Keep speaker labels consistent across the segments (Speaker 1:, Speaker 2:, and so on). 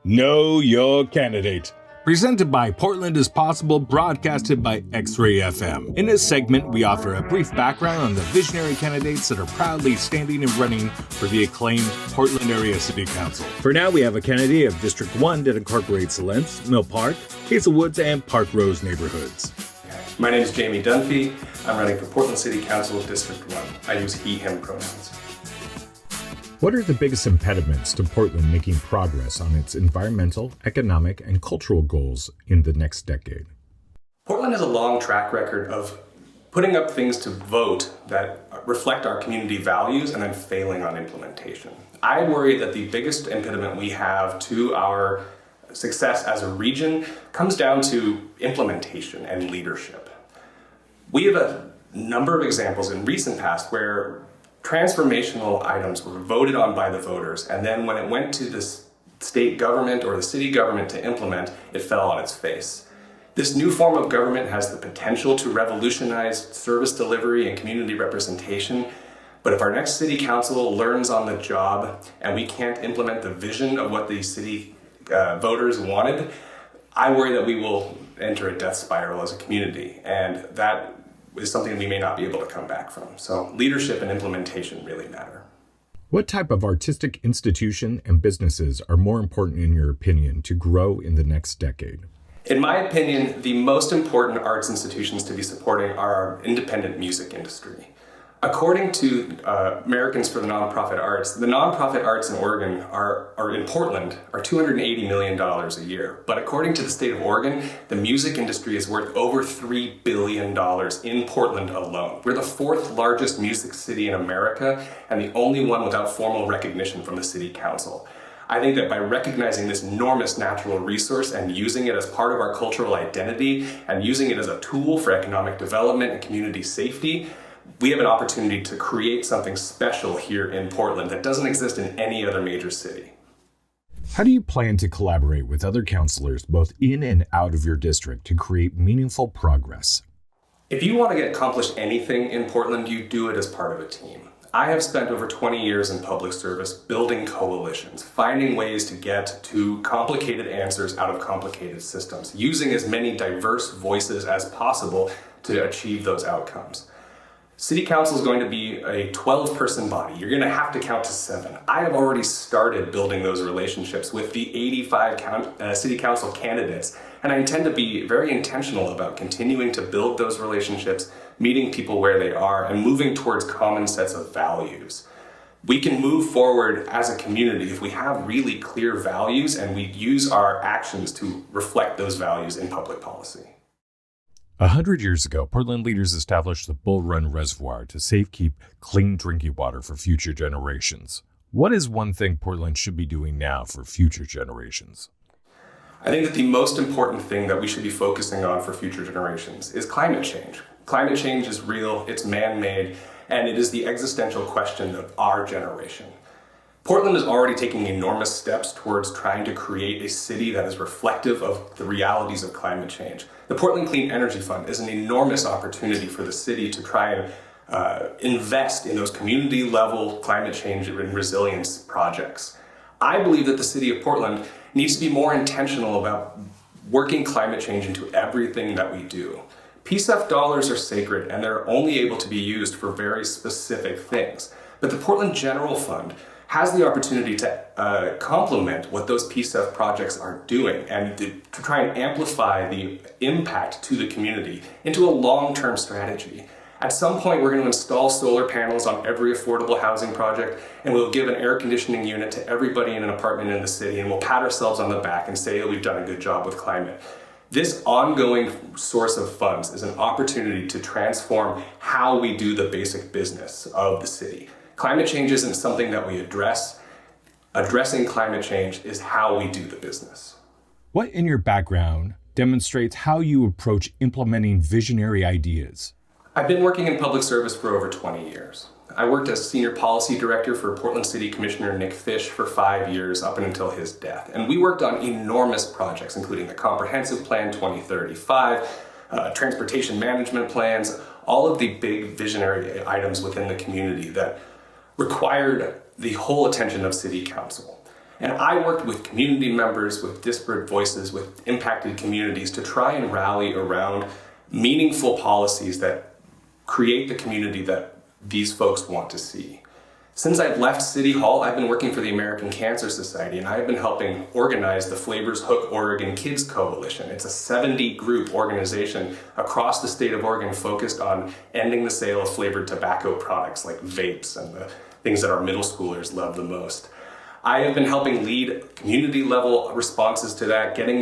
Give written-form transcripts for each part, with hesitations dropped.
Speaker 1: Know Your Candidate. Presented by Portland is Possible, broadcasted by XRAY FM. In this segment, we offer a brief background on the visionary candidates that are proudly standing and running for the acclaimed Portland Area City Council. For now, we have a candidate of District 1 that incorporates Lentz, Mill Park, Hazelwoods, and Park Rose neighborhoods.
Speaker 2: My name is Jamie Dunphy. I'm running for Portland City Council District 1. I use he, him pronouns.
Speaker 3: What are the biggest impediments to Portland making progress on its environmental, economic, and cultural goals in the next decade?
Speaker 2: Portland has a long track record of putting up things to vote that reflect our community values and then failing on implementation. I worry that the biggest impediment we have to our success as a region comes down to implementation and leadership. We have a number of examples in recent past where transformational items were voted on by the voters, and then when it went to the state government or the city government to implement, it fell on its face. This new form of government has the potential to revolutionize service delivery and community representation, but if our next city council learns on the job and we can't implement the vision of what the city voters wanted, I worry that we will enter a death spiral as a community, and that is something we may not be able to come back from. So leadership and implementation really matter.
Speaker 3: What type of artistic institution and businesses are more important in your opinion to grow in the next decade?
Speaker 2: In my opinion, the most important arts institutions to be supporting are our independent music industry. According to Americans for the Nonprofit Arts in Oregon or in Portland are $280 million a year. But according to the state of Oregon, the music industry is worth over $3 billion in Portland alone. We're the fourth largest music city in America and the only one without formal recognition from the city council. I think that by recognizing this enormous natural resource and using it as part of our cultural identity and using it as a tool for economic development and community safety, we have an opportunity to create something special here in Portland that doesn't exist in any other major city.
Speaker 3: How do you plan to collaborate with other councilors both in and out of your district to create meaningful progress?
Speaker 2: If you want to accomplish anything in Portland, you do it as part of a team. I have spent over 20 years in public service building coalitions, finding ways to get to complicated answers out of complicated systems, using as many diverse voices as possible to achieve those outcomes. City Council is going to be a 12-person body. You're going to have to count to 7. I have already started building those relationships with the 85 City Council candidates, and I intend to be very intentional about continuing to build those relationships, meeting people where they are, and moving towards common sets of values. We can move forward as a community if we have really clear values and we use our actions to reflect those values in public policy.
Speaker 3: 100 years ago, Portland leaders established the Bull Run Reservoir to safekeep clean drinking water for future generations. What is one thing Portland should be doing now for future generations?
Speaker 2: I think that the most important thing that we should be focusing on for future generations is climate change. Climate change is real, it's man-made, and it is the existential question of our generation. Portland is already taking enormous steps towards trying to create a city that is reflective of the realities of climate change. The Portland Clean Energy Fund is an enormous opportunity for the city to try and invest in those community-level climate change and resilience projects. I believe that the city of Portland needs to be more intentional about working climate change into everything that we do. PSEF dollars are sacred and they're only able to be used for very specific things. But the Portland General Fund has the opportunity to complement what those PSEF projects are doing and to try and amplify the impact to the community into a long-term strategy. At some point, we're going to install solar panels on every affordable housing project, and we'll give an air conditioning unit to everybody in an apartment in the city, and we'll pat ourselves on the back and say that we've done a good job with climate. This ongoing source of funds is an opportunity to transform how we do the basic business of the city. Climate change isn't something that we address. Addressing climate change is how we do the business.
Speaker 3: What in your background demonstrates how you approach implementing visionary ideas?
Speaker 2: I've been working in public service for over 20 years. I worked as Senior Policy Director for Portland City Commissioner Nick Fish for 5 years up until his death. And we worked on enormous projects, including the Comprehensive Plan 2035, transportation management plans, all of the big visionary items within the community that required the whole attention of City Council. And I worked with community members, with disparate voices, with impacted communities to try and rally around meaningful policies that create the community that these folks want to see. Since I've left City Hall, I've been working for the American Cancer Society, and I've been helping organize the Flavors Hook Oregon Kids Coalition. It's a 70-group organization across the state of Oregon focused on ending the sale of flavored tobacco products like vapes and the things that our middle schoolers love the most. I have been helping lead community-level responses to that, getting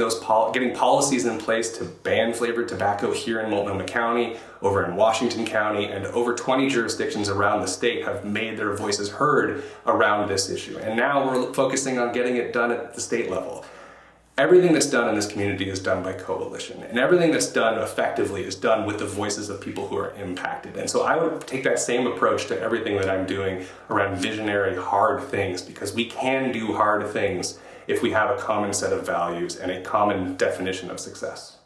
Speaker 2: policies in place to ban flavored tobacco here in Multnomah County, over in Washington County, and over 20 jurisdictions around the state have made their voices heard around this issue. And now we're focusing on getting it done at the state level. Everything that's done in this community is done by coalition, and everything that's done effectively is done with the voices of people who are impacted. And so I would take that same approach to everything that I'm doing around visionary, hard things, because we can do hard things if we have a common set of values and a common definition of success.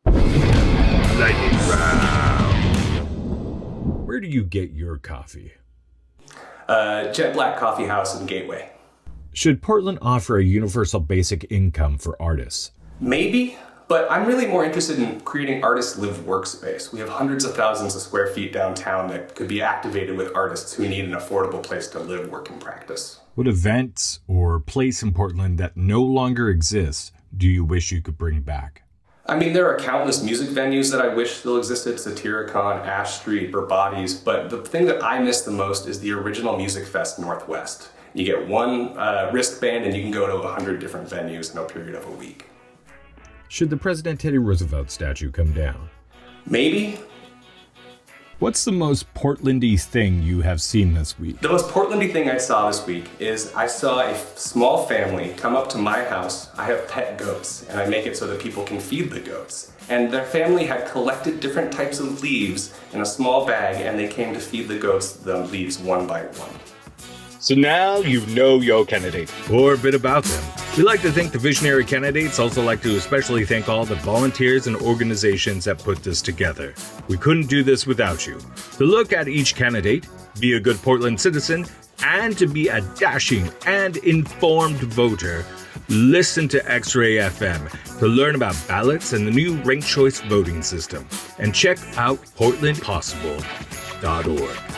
Speaker 3: Lightning round. Where do you get your coffee?
Speaker 2: Jet Black Coffee House in Gateway.
Speaker 3: Should Portland offer a universal basic income for artists?
Speaker 2: Maybe, but I'm really more interested in creating artist-live workspace. We have hundreds of thousands of square feet downtown that could be activated with artists who need an affordable place to live, work, and practice.
Speaker 3: What events or place in Portland that no longer exists do you wish you could bring back?
Speaker 2: I mean, there are countless music venues that I wish still existed, Satyricon, Ash Street, Burbati's, but the thing that I miss the most is the original Music Fest Northwest. You get one wristband and you can go to 100 different venues in a period of a week.
Speaker 3: Should the President Teddy Roosevelt statue come down?
Speaker 2: Maybe.
Speaker 3: What's the most Portlandy thing you have seen this week?
Speaker 2: The most Portlandy thing I saw this week is I saw a small family come up to my house. I have pet goats, and I make it so that people can feed the goats. And their family had collected different types of leaves in a small bag, and they came to feed the goats the leaves one by one.
Speaker 1: So now you know your candidate, or a bit about them. We like to thank the visionary candidates, also like to especially thank all the volunteers and organizations that put this together. We couldn't do this without you. To look at each candidate, be a good Portland citizen, and to be a dashing and informed voter, listen to XRAY FM to learn about ballots and the new ranked choice voting system. And check out portlandpossible.org.